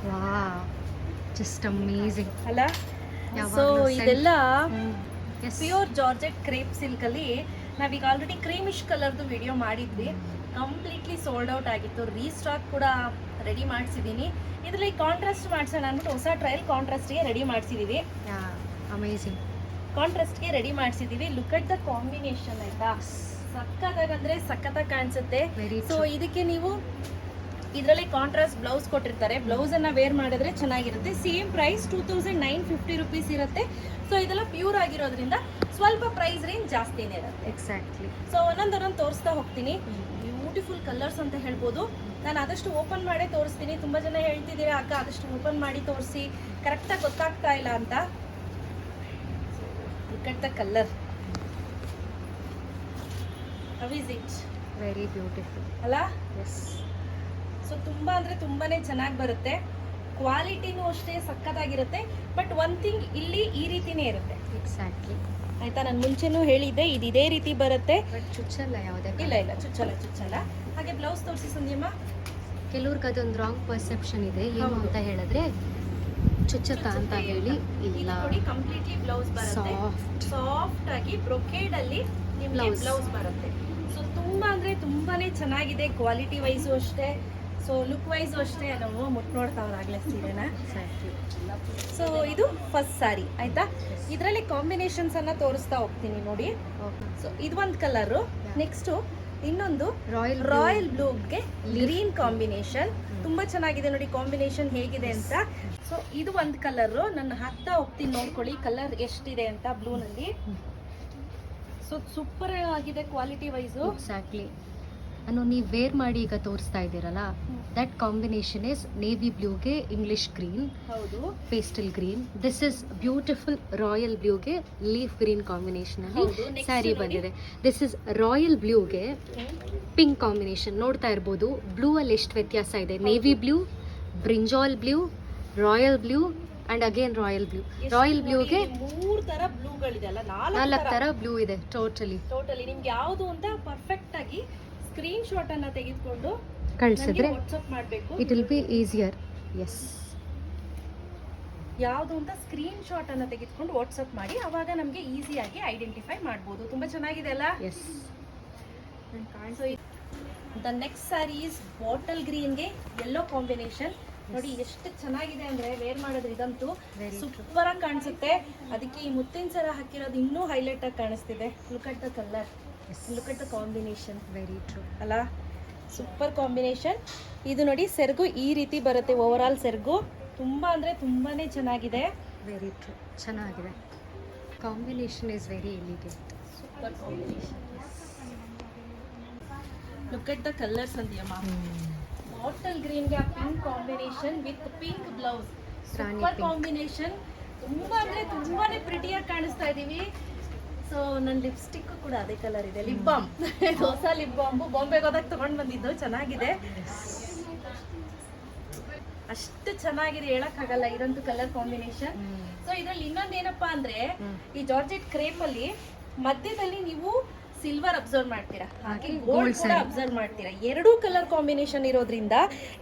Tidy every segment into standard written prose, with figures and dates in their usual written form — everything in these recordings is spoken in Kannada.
ವಾವ್, ಜಸ್ಟ್ ಅಮೇಝಿಂಗ್ ಅಲ್ಲ. ಸೊ ಇದೆಲ್ಲ ಪ್ಯೂರ್ ಜಾರ್ಜೆಟ್ ಕ್ರೇಪ್ ಸಿಲ್ಕಲ್ಲಿ ನಾವೀಗ ಆಲ್ರೆಡಿ ಕ್ರೀಮಿಶ್ ಕಲರ್ದು ವಿಡಿಯೋ ಮಾಡಿದ್ವಿ. ಕಂಪ್ಲೀಟ್ಲಿ ಸೋಲ್ಡ್ ಔಟ್ ಆಗಿತ್ತು. ರೀಸ್ಟಾಕ್ ಕೂಡ ರೆಡಿ ಮಾಡಿಸಿದ್ದೀನಿ. ಇದರಲ್ಲಿ ಕಾಂಟ್ರಾಸ್ಟ್ ಮಾಡಿಸೋಣ ಅಂದ್ಬಿಟ್ಟು ಹೊಸ ಟ್ರಯಲ್ ಕಾಂಟ್ರಾಸ್ಟ್ಗೆ ರೆಡಿ ಮಾಡಿಸಿದ್ದೀವಿ. ಅಮೇಝಿಂಗ್ ಕಾಂಟ್ರಾಸ್ಟ್ಗೆ ರೆಡಿ ಮಾಡಿಸಿದ್ದೀವಿ. ಲುಕ್ ಅಟ್ ದ ಕಾಂಬಿನೇಷನ್ ಆಯ್ತಾ, ಸಕ್ಕತ್ತಾಗಂದ್ರೆ ಸಕ್ಕತ್ತಾಗಿ ಕಾಣಿಸುತ್ತೆ. ಸೊ ಇದಕ್ಕೆ ನೀವು ಇದರಲ್ಲಿ ಕಾಂಟ್ರಾಸ್ಟ್ ಬ್ಲೌಸ್ ಕೊಟ್ಟಿರ್ತಾರೆ. ಬ್ಲೌಸ್ ಅನ್ನ ವೇರ್ ಮಾಡಿದ್ರೆ ಚೆನ್ನಾಗಿರುತ್ತೆ. ಸೇಮ್ ಪ್ರೈಸ್ 2950 rupees ಇರುತ್ತೆ. ಸೊ ಇದೆಲ್ಲ ಪ್ಯೂರ್ ಆಗಿರೋದ್ರಿಂದ ಸ್ವಲ್ಪ ಪ್ರೈಸ್ ರೇಂಜ್ ಜಾಸ್ತಿನೇ ಇರುತ್ತೆ. ಎಕ್ಸಾಕ್ಟ್ಲಿ. ಸೊ ಒಂದೊಂದೊಂದು ತೋರಿಸ್ತಾ ಹೋಗ್ತೀನಿ. ಬ್ಯೂಟಿಫುಲ್ ಕಲರ್ಸ್ ಅಂತ ಹೇಳ್ಬೋದು. ನಾನು ಆದಷ್ಟು ಓಪನ್ ಮಾಡೇ ತೋರಿಸ್ತೀನಿ. ತುಂಬ ಜನ ಹೇಳ್ತಿದ್ದೀರಾ ಅಕ್ಕ ಆದಷ್ಟು ಓಪನ್ ಮಾಡಿ ತೋರಿಸಿ, ಕರೆಕ್ಟಾಗಿ ಗೊತ್ತಾಗ್ತಾ ಇಲ್ಲ ಅಂತ. Look at the colour, how is it? Very beautiful ಅಲ್ಲ. ಎಸ್. ಸೊ ತುಂಬ ಅಂದರೆ ತುಂಬಾನೇ ಚೆನ್ನಾಗಿ ಬರುತ್ತೆ. ಕ್ವಾಲಿಟಿನೂ ಅಷ್ಟೇ ಸಕ್ಕತ್ತಾಗಿರುತ್ತೆ. ಬಟ್ ಒನ್ ಥಿಂಗ್ ಇಲ್ಲಿ ಈ ರೀತಿನೇ ಇರುತ್ತೆ. ಎಕ್ಸಾಕ್ಟ್ಲಿ. ಆಯ್ತಾ, ನಾನು ಮುಂಚೆನೂ ಹೇಳಿದ್ದೆ ಇದು ಇದೇ ರೀತಿ ಬರುತ್ತೆ. ಬಟ್ ಚುಚ್ಚಲ್ಲ ಯಾವುದೇ. ಇಲ್ಲ ಚುಚ್ಚಲ್ಲ. ಹಾಗೆ ಬ್ಲೌಸ್ ತೋರಿಸಿ ಸಂಧ್ಯಮ್ಮ. ಕೆಲವ್ರಿಗೆ ಅದೊಂದು ರಾಂಗ್ ಪರ್ಸೆಪ್ಷನ್ ಇದೆ, ಏನು ಅಂತ ಹೇಳಿದ್ರೆ ಚುಚ್ಚುತ್ತಾ ಅಂತ ಹೇಳಿ. ಇಲ್ಲ, ನೋಡಿ ಕಂಪ್ಲೀಟ್ಲಿ ಬ್ಲೌಸ್ ಬರುತ್ತೆ. ಸಾಫ್ಟ್ ಆಗಿ ಬ್ರೊಕೇಡ್ ಅಲ್ಲಿ ನಿಮ್ಗೆ ಬ್ಲೌಸ್ ಬರುತ್ತೆ. ಸೊ ತುಂಬಾ ಅಂದ್ರೆ ತುಂಬಾನೇ ಚೆನ್ನಾಗಿದೆ. ಕ್ವಾಲಿಟಿ ವೈಸು ಅಷ್ಟೇ, ಸೊ ಲುಕ್ ವೈಸು ಅಷ್ಟೇ. ನಾವು ಮುಟ್ ನೋಡ್ತಾವ್ರಾಗ್ಲೇ ಸೀರೆನ. ಸೊ ಇದು ಫಸ್ಟ್ ಸಾರಿ ಆಯ್ತಾ. ಇದರಲ್ಲಿ ಕಾಂಬಿನೇಷನ್ಸ್ ಅನ್ನ ತೋರಿಸ್ತಾ ಹೋಗ್ತೀನಿ ನೋಡಿ. ಸೊ ಇದು ಒಂದು ಕಲರು. ನೆಕ್ಸ್ಟ್ ಇನ್ನೊಂದು ರಾಯಲ್ ಬ್ಲೂಗೆ ಗ್ರೀನ್ ಕಾಂಬಿನೇಷನ್. ತುಂಬಾ ಚೆನ್ನಾಗಿದೆ ನೋಡಿ ಕಾಂಬಿನೇಷನ್ ಹೇಗಿದೆ ಅಂತ. ಸೊ ಇದು ಒಂದು ಕಲರು. ನಾನು ಹಾಕ್ತಾ ಹೋಗ್ತೀನಿ, ನೋಡ್ಕೊಳ್ಳಿ ಕಲರ್ ಎಷ್ಟಿದೆ ಅಂತ ಬ್ಲೂನಲ್ಲಿ. ಸೊ ಸೂಪರ್ ಆಗಿದೆ ಕ್ವಾಲಿಟಿ ವೈಸು. ಎಕ್ಸಾಕ್ಟ್ಲಿ. ನೀವು ವೇರ್ ಮಾಡಿ ಈಗ ತೋರಿಸ್ತಾ ಇದ್ದೀರಲ್ಲ, ದಟ್ ಕಾಂಬಿನೇಷನ್ ಇಸ್ ನೇವಿ ಬ್ಲೂಗೆ ಇಂಗ್ಲಿಷ್ ಗ್ರೀನ್, ಹೌದು, pastel green. This is beautiful royal ಬ್ಲೂಗೆ ಲೀಫ್ ಗ್ರೀನ್ ಕಾಂಬಿನೇಷನ್ ಅಲ್ಲಿ ಸ್ಯಾರಿ ಬಂದಿದೆ. ದಿಸ್ ಇಸ್ ರಾಯಲ್ ಬ್ಲೂಗೆ ಪಿಂಕ್ ಕಾಂಬಿನೇಷನ್. ನೋಡ್ತಾ ಇರ್ಬೋದು ಬ್ಲೂ ಅಲ್ಲಿ ಎಷ್ಟು ವ್ಯತ್ಯಾಸ ಇದೆ. Navy blue, brinjal blue, royal blue and again royal blue. Royal ಬ್ಲೂಗೆ 3 ತರ ಬ್ಲೂಗಳಿದೆ ಅಲ್ಲ, 4 ತರ ಬ್ಲೂ ಇದೆ ಟೋಟಲಿ. ನಿಮ್ಗೆ ಯಾವುದು ಅಂತ ಪರ್ಫೆಕ್ಟ್ ಆಗಿ ಸ್ಕ್ರೀನ್ ಶಾಟ್ ಅನ್ನ ತೆಗೆದುಕೊಂಡು ಕಳಿಸಿದ್ರೆ ವಾಟ್ಸ್ಆಪ್ ಮಾಡಬೇಕು. It will be easier. Yes, ಯಾವುದು ಅಂತ ಸ್ಕ್ರೀನ್ ಶಾಟ್ ಅನ್ನ ತೆಗೆದುಕೊಂಡು ವಾಟ್ಸ್ಆಪ್ ಮಾಡಿ, ಅವಾಗ ನಮಗೆ ಈಸಿಯಾಗಿ ಐಡೆಂಟಿಫೈ ಮಾಡ್ಬೋದು. ತುಂಬಾ ಚೆನ್ನಾಗಿದೆ ಅಲ್ಲ. Yes. The next sari is bottle ಗ್ರೀನ್ಗೆ ಯೆಲ್ಲೋ ಕಾಂಬಿನೇಷನ್. ನೋಡಿ ಎಷ್ಟು ಚೆನ್ನಾಗಿದೆ ಅಂದ್ರೆ ವೇರ್ ಮಾಡಿದ್ರೆ ಇದಂತೂ ಸೂಪರ್ ಆಗಿ ಕಾಣಿಸುತ್ತೆ. ಅದಕ್ಕೆ ಈ ಮುತ್ತಿನ ಸರ ಹಾಕಿರೋದು ಇನ್ನೂ ಹೈಲೈಟ್ ಆಗಿ ಕಾಣಿಸ್ತಿದೆ. Look at the colour, look at the combination. Very true ಅಲ್ಲ, ಸೂಪರ್ ಕಾಂಬಿನೇಷನ್. ಇದು ನೋಡಿ ಸೆರಗು ಈ ರೀತಿ ಬರುತ್ತೆ. ಓವರ್ ಆಲ್ ಸೆರಗು ತುಂಬಾ ಅಂದ್ರೆ ತುಂಬಾನೇ ಚೆನ್ನಾಗಿದೆ. ವೆರಿ ಟ್ರೂ, ಚೆನ್ನಾಗಿದೆ. Combination is very elegant. Super combination. Look at the colours ಅಂದಿಯಮ್ಮ. ಬಾಟಲ್ ಗ್ರೀನ್ಗೆ pink combination with pink blouse. Super combination. ತುಂಬಾ ಅಂದ್ರೆ ತುಂಬಾನೇ ಪ್ರಿಟಿಯಾಗಿ ಕಾಣಿಸ್ತಾ ಇದೀವಿ. ಸೊ ನನ್ನ ಲಿಪ್ಸ್ಟಿಕ್ ಕೂಡ ಅದೇ ಕಲರ್ ಇದೆ. ಲಿಪ್ ಬಾಮ್, ಹೊಸ ಲಿಪ್ ಬಾಂಬು ಬಾಂಬೆಗೆ ಹೋದಾಗ ತಗೊಂಡ್ ಬಂದಿದ್ದು. ಚೆನ್ನಾಗಿದೆ, ಅಷ್ಟು ಚೆನ್ನಾಗಿದೆ ಹೇಳಕ್ಕಾಗಲ್ಲ ಇದಂತೂ ಕಲರ್ ಕಾಂಬಿನೇಷನ್. ಸೊ ಇದ್ರಲ್ಲಿ ಇನ್ನೊಂದು ಏನಪ್ಪಾ ಅಂದ್ರೆ, ಈ ಜಾರ್ಜೆಟ್ ಕ್ರೇಪ್ ಅಲ್ಲಿ ಮಧ್ಯದಲ್ಲಿ ನೀವು ಸಿಲ್ವರ್ ಅಬ್ಸರ್ವ್ ಮಾಡ್ತೀರಾ, ಹಾಗೆ ಗೋಲ್ಡ್ ಕೂಡ ಅಬ್ಸರ್ವ್ ಮಾಡ್ತೀರಾ. ಎರಡೂ ಕಲರ್ ಕಾಂಬಿನೇಷನ್ ಇರೋದ್ರಿಂದ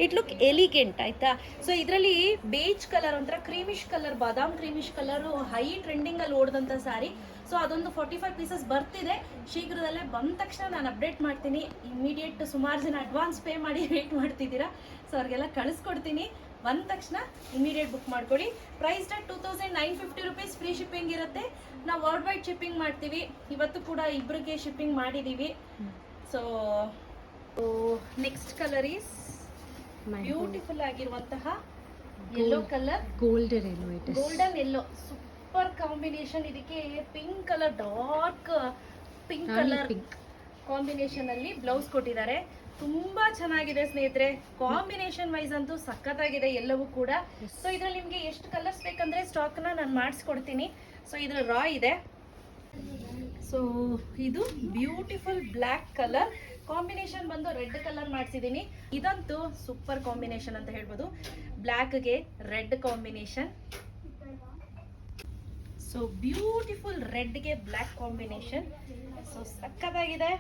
ಇಟ್ ಲುಕ್ ಎಲಿಗೆಂಟ್ ಆಯ್ತಾ. ಸೊ ಇದರಲ್ಲಿ ಬೇಜ್ ಕಲರ್ ಒಂಥರ ಕ್ರೀಮಿಶ್ ಕಲರ್, ಬಾದಾಮ್ ಕ್ರೀಮಿಶ್ ಕಲರ್ ಹೈ ಟ್ರೆಂಡಿಂಗ್ ಅಲ್ಲಿ ಓಡಿದಂತ ಸಾರಿ. ಸೊ ಅದೊಂದು 45 ಪೀಸಸ್ ಬರ್ತಿದೆ. ಶೀಘ್ರದಲ್ಲೇ ಬಂದ ತಕ್ಷಣ ನಾನು ಅಪ್ಡೇಟ್ ಮಾಡ್ತೀನಿ. ಇಮಿಡಿಯೇಟ್ ಸುಮಾರು ಜನ ಅಡ್ವಾನ್ಸ್ ಪೇ ಮಾಡಿ ವೇಟ್ ಮಾಡ್ತಿದ್ದೀರಾ. ಸೊ ಅವ್ರಿಗೆಲ್ಲ ಕಳಿಸ್ಕೊಡ್ತೀನಿ. ಬಂದ ತಕ್ಷಣ ಇಮಿಡಿಯೇಟ್ ಬುಕ್ ಮಾಡ್ಕೊಳ್ಳಿ. Price 2950 rupees. ಫ್ರೀ ಶಿಪ್ಪಿಂಗ್ ಇರುತ್ತೆ. ನಾವು ವರ್ಲ್ಡ್ ವೈಡ್ ಶಿಪ್ಪಿಂಗ್ ಮಾಡ್ತೀವಿ. ಇವತ್ತು ಕೂಡ ಇಬ್ಬರಿಗೆ ಶಿಪ್ಪಿಂಗ್ ಮಾಡಿದ್ದೀವಿ. So next colour is beautiful ಆಗಿರುವಂತಹ yellow colour, golden yellow. It is golden yellow. Super combination. ಇದಕ್ಕೆ pink colour, dark pink colour combination ಅಲ್ಲಿ ಬ್ಲೌಸ್ ಕೊಟ್ಟಿದ್ದಾರೆ. ತುಂಬಾ ಚೆನ್ನಾಗಿದೆ ಸ್ನೇಹಿತರೆ. ಕಾಂಬಿನೇಷನ್ ವೈಸ್ ಅಂತೂ ಸಖತ್ತಾಗಿದೆ ಎಲ್ಲವೂ ಕೂಡ. ಸೊ ಇದ್ರಲ್ಲಿ ನಿಮ್ಗೆ ಎಷ್ಟು ಕಲರ್ಸ್ ಬೇಕಂದ್ರೆ ಸ್ಟಾಕ್ ನ ನಾನು ಮಾಡಿಸ್ಕೊಡ್ತೀನಿ. ಸೊ ಇದ್ರಲ್ಲಿ ರಾ ಇದೆ. ಸೊ ಇದು ಬ್ಯೂಟಿಫುಲ್ ಬ್ಲ್ಯಾಕ್ ಕಲರ್ ಕಾಂಬಿನೇಷನ್ ಬಂದು ರೆಡ್ ಕಲರ್ ಮಾಡಿಸಿದ್ದೀನಿ. ಇದಂತೂ ಸೂಪರ್ ಕಾಂಬಿನೇಷನ್ ಅಂತ ಹೇಳ್ಬೋದು. ಬ್ಲ್ಯಾಕ್ಗೆ ರೆಡ್ ಕಾಂಬಿನೇಷನ್. ಸೊ ಬ್ಯೂಟಿಫುಲ್ ರೆಡ್ಗೆ ಬ್ಲ್ಯಾಕ್ ಕಾಂಬಿನೇಷನ್. ಸೊ ಸಕ್ಕತ್ತಾಗಿದೆ.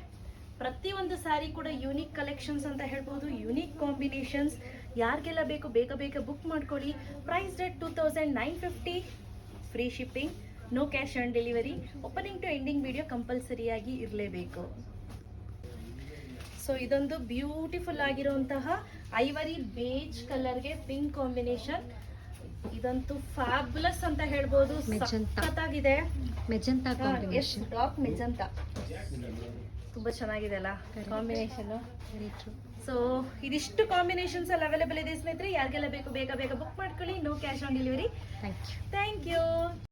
ಪ್ರತಿಯೊಂದು ಸ್ಯಾರಿ ಕೂಡ ಯೂನಿಕ್ ಕಲೆಕ್ಷನ್ಸ್ ಅಂತ ಹೇಳ್ಬೋದು. Unique combinations. ಯಾರಿಗೆಲ್ಲ ಬೇಕು ಬೇಗ ಬೇಗ ಬುಕ್ ಮಾಡ್ಕೊಳ್ಳಿ. Price rate 2950, free shipping, no cash on delivery. Opening to ending video ಕಂಪಲ್ಸರಿಯಾಗಿ ಇರಲೇಬೇಕು. ಸೊ ಇದೊಂದು ಬ್ಯೂಟಿಫುಲ್ ಆಗಿರುವಂತಹ ಐವರಿ ಬೇಜ್ ಕಲರ್ಗೆ ಪಿಂಕ್ ಕಾಂಬಿನೇಷನ್. ಇದಂತೂ ಫ್ಯಾಬುಲಸ್ ಅಂತ ಹೇಳ್ಬೋದು. ಮೆಜೆಂಟಾ. ಸಖತ್ತಾಗಿದೆ. Magenta combination. ಡಾರ್ಕ್ ಮೆಜೆಂಟಾ ತುಂಬಾ ಚೆನ್ನಾಗಿದೆ ಅಲ್ಲ ಕಾಂಬಿನೇಷನ್. Very true. ಸೊ ಇದಿಷ್ಟು ಕಾಂಬಿನೇಷನ್ಸ್ ಅಲ್ಲಿ ಅವೈಲೇಬಲ್ ಇದೆ ಸ್ನೇಹಿತರೆ. ಯಾರಿಗೆಲ್ಲ ಬೇಕು ಬೇಗ ಬೇಗ ಬುಕ್ ಮಾಡ್ಕೊಳ್ಳಿ. No cash on delivery. Thank you. Thank you.